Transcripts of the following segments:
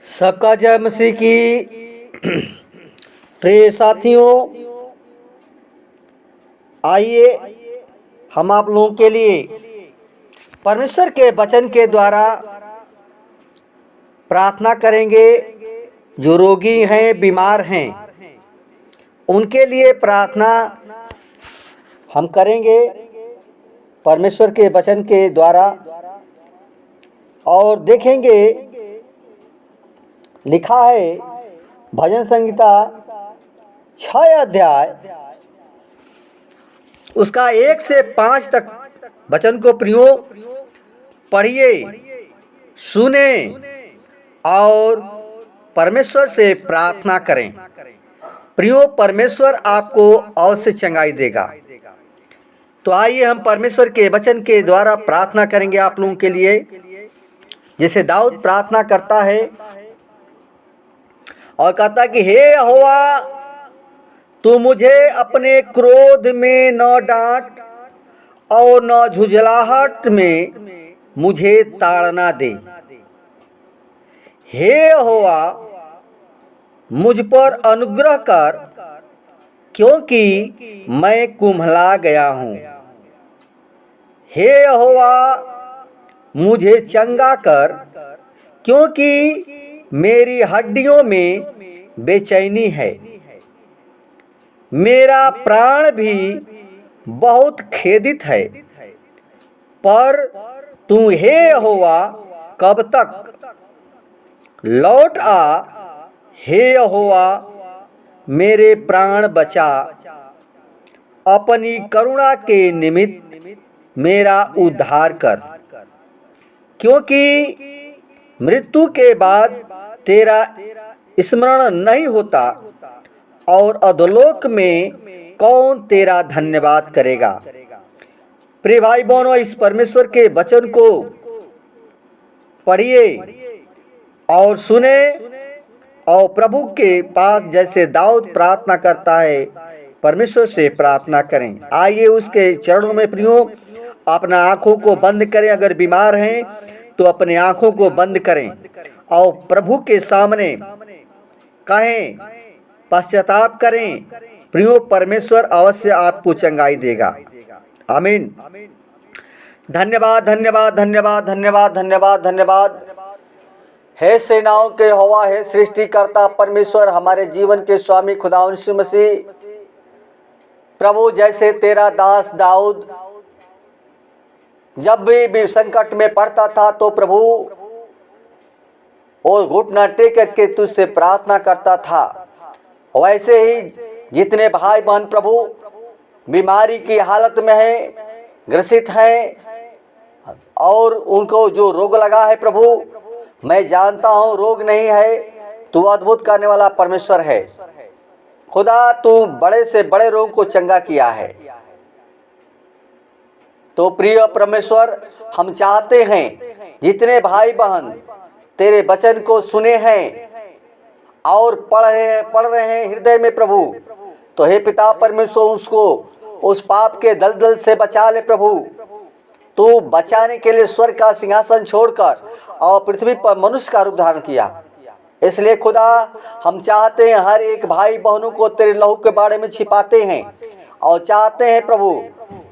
सबका जय मसीह की। प्रिय साथियों, आइए हम आप लोगों के लिए परमेश्वर के वचन के द्वारा प्रार्थना करेंगे। जो रोगी हैं, बीमार हैं, उनके लिए प्रार्थना हम करेंगे परमेश्वर के वचन के द्वारा। और देखेंगे, लिखा है भजन संहिता 6 अध्याय उसका 1 से 5 तक वचन को प्रियो पढ़िए, सुने और परमेश्वर से प्रार्थना करें। प्रियो, परमेश्वर आपको अवश्य चंगाई देगा। तो आइए हम परमेश्वर के वचन के द्वारा प्रार्थना करेंगे आप लोगों के लिए। जैसे दाऊद प्रार्थना करता है और कहता कि हे यहोवा, तू मुझे अपने क्रोध में न डांट और न झुंझलाहट में मुझे ताड़ना दे। हे यहोवा, मुझ पर अनुग्रह कर, क्योंकि मैं कुम्हला गया हूँ। हे यहोवा, मुझे चंगा कर, क्योंकि मेरी हड्डियों में बेचैनी है। मेरा प्राण भी बहुत खेदित है। पर तू हे यहोवा कब तक? लौट आ, हे यहोवा, मेरे प्राण बचा। अपनी करुणा के निमित्त मेरा उद्धार कर, क्योंकि मृत्यु के बाद तेरा स्मरण नहीं होता और अधोलोक में कौन तेरा धन्यवाद करेगा। प्रिय भाई बहनों, इस परमेश्वर के वचन को पढ़िए और सुने और प्रभु के पास जैसे दाऊद प्रार्थना करता है, परमेश्वर से प्रार्थना करें। आइए उसके चरणों में प्रियो अपना आँखों को बंद करें। अगर बीमार हैं तो अपने आँखों को बंद करें और प्रभु के सामने कहें, पश्चाताप करें। प्रियो, परमेश्वर अवश्य आपको चंगाई देगा। आमीन। धन्यवाद, धन्यवाद, धन्यवाद, धन्यवाद, धन्यवाद, धन्यवाद। हे सेनाओं के यहोवा, हे सृष्टिकर्ता परमेश्वर, हमारे जीवन के स्वामी खुदा यीशु मसीह, प्रभु, जैसे तेरा दास दाऊद जब भी संकट में पड़ता था तो प्रभु वो घुटना टेक करके तुझसे प्रार्थना करता था, वैसे ही जितने भाई बहन प्रभु बीमारी की हालत में हैं, ग्रसित हैं और उनको जो रोग लगा है प्रभु, मैं जानता हूँ रोग नहीं है, तू अद्भुत करने वाला परमेश्वर है। खुदा, तू बड़े से बड़े रोग को चंगा किया है। तो प्रिय परमेश्वर, हम चाहते हैं जितने भाई बहन तेरे वचन को सुने हैं और पढ़ रहे हैं हृदय में प्रभु, तो हे पिता परमेश्वर, उसको उस पाप के दलदल से बचा ले प्रभु। तू बचाने के लिए स्वर्ग का सिंहासन छोड़कर और पृथ्वी पर मनुष्य का रूप धारण किया। इसलिए खुदा, हम चाहते हैं हर एक भाई बहनों को तेरे लहू के बारे में छिपाते हैं और चाहते हैं प्रभु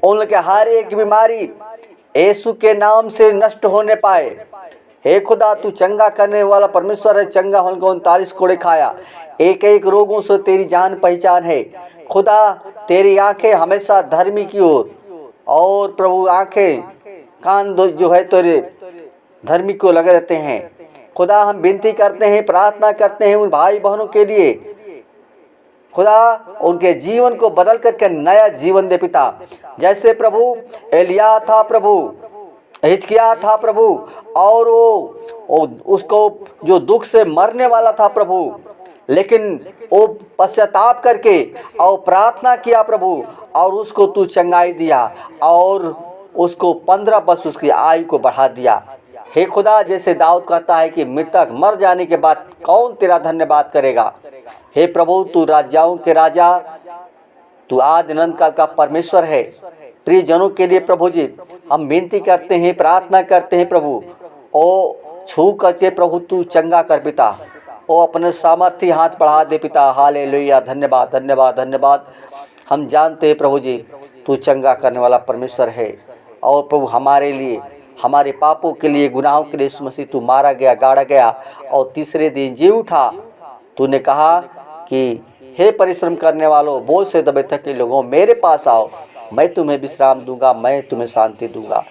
उनके हर एक बीमारी यीशु के नाम से नष्ट होने पाए। हे खुदा, तू चंगा करने वाला परमेश्वर है। चंगा होने को 39 कोड़े खाया, एक एक रोगों से तेरी जान पहचान है। खुदा, तेरी आंखें हमेशा धर्मी की ओर और प्रभु आंखें कान जो है तेरे धर्मी को लगे रहते हैं। खुदा, हम विनती करते हैं, प्रार्थना करते हैं उन भाई बहनों के लिए। खुदा, उनके जीवन को बदल करके नया जीवन दे पिता। जैसे प्रभु एलिया था प्रभु, हिजकिय्याह था प्रभु, और वो उसको जो दुख से मरने वाला था प्रभु, लेकिन वो पश्चाताप करके और प्रार्थना किया प्रभु, और उसको तू चंगाई दिया और उसको 15 वर्ष उसकी आयु को बढ़ा दिया। हे खुदा, जैसे दाऊद कहता है कि मृतक मर जाने के बाद कौन तेरा धन्यवाद करेगा। हे प्रभु, तू राजाओं के राजा, तू आदि अनंत काल का परमेश्वर है। प्रिय जनों के लिए प्रभु जी हम विनती करते हैं, प्रार्थना करते हैं प्रभु, ओ छू करके प्रभु तू चंगा कर पिता। ओ अपने सामर्थ्य हाथ बढ़ा दे पिता। हालेलुया, धन्यवाद धन्यवाद धन्यवाद। हम जानते हैं प्रभु जी तू चंगा करने वाला परमेश्वर है। और प्रभु हमारे लिए, हमारे पापों के लिए, गुनाहों के लिए यीशु मसीह तू मारा गया, गाड़ा गया और तीसरे दिन जी उठा। तूने कहा कि हे परिश्रम करने वालों, बोझ से दबे थके लोगों, मेरे पास आओ, मैं तुम्हें विश्राम दूंगा, मैं तुम्हें शांति दूंगा।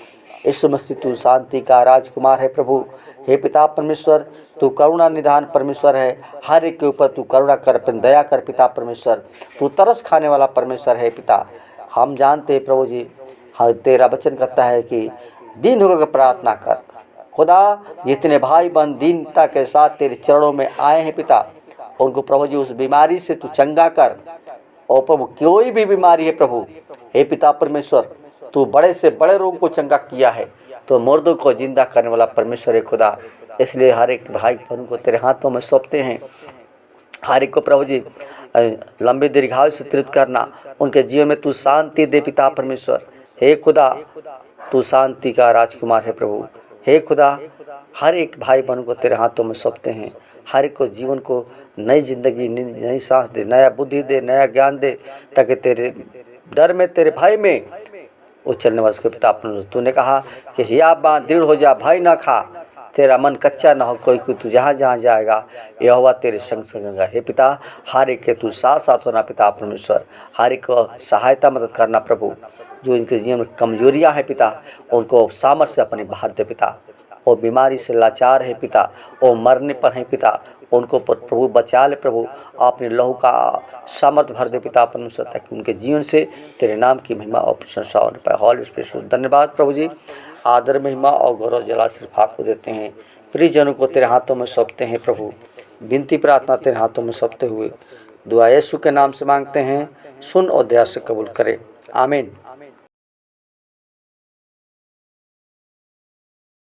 यीशु मसीह तू शांति का राजकुमार है प्रभु। हे पिता परमेश्वर, तू करुणा निधान परमेश्वर है। हर एक के ऊपर तू करुणा कर, दया कर पिता परमेश्वर। तू तरस खाने वाला परमेश्वर है पिता। हम जानते हैं प्रभु जी, हाँ तेरा वचन कहता है कि दीन होकर प्रार्थना कर। खुदा जितने भाई बहन दीनता के साथ तेरे चरणों में आए हैं पिता, उनको प्रभु जी उस बीमारी से तू चंगा कर। और प्रभु कोई भी बीमारी है प्रभु, हे पिता परमेश्वर, तू बड़े से बड़े रोग को चंगा किया है, तो मुर्दों को जिंदा करने वाला परमेश्वर है खुदा। इसलिए हर एक भाई बहन को तेरे हाथों में सौंपते हैं। हर एक को प्रभु जी लंबे दीर्घायु से तृप्त करना, उनके जीवन में तू शांति दे पिता परमेश्वर। हे खुदा, तू शांति का राजकुमार है प्रभु। हे खुदा, हर एक भाई बहन को तेरे हाथों में सौंपते हैं। हर एक को जीवन को नई जिंदगी, नई सांस दे, नया बुद्धि दे, नया ज्ञान दे, ताकि तेरे डर में, तेरे भय में वो चलने वाले पिता परमेश्वर। तूने कहा कि हिया बाँध दृढ़ हो जा, भय ना खा, तेरा मन कच्चा ना हो, कोई तू जहाँ जहाँ जाएगा यहोवा तेरे संग संग। हे पिता, हर एक के तू साथ साथ होना पिता परमेश्वर। हर एक को सहायता मदद करना प्रभु। जो इनके जीवन में कमजोरियाँ हैं पिता, उनको सामर्थ्य से अपने बाहर दे पिता। और बीमारी से लाचार है पिता, और मरने पर है पिता, उनको प्रभु बचा ले प्रभु। आपने लहू का सामर्थ्य भर दे पिता परमेश्वर, ताकि उनके जीवन से तेरे नाम की महिमा और प्रशंसा होने पाए। हॉल स्पेशल धन्यवाद प्रभु जी। आदर, महिमा और गौरव जला सिर्फ आपको देते हैं। प्रियजनों को तेरे हाथों में सौंपते हैं प्रभु। विनती प्रार्थना तेरे हाथों में सौंपते हुए दुआ यीशु के नाम से मांगते हैं, सुन और दया से कबूल करें। आमीन।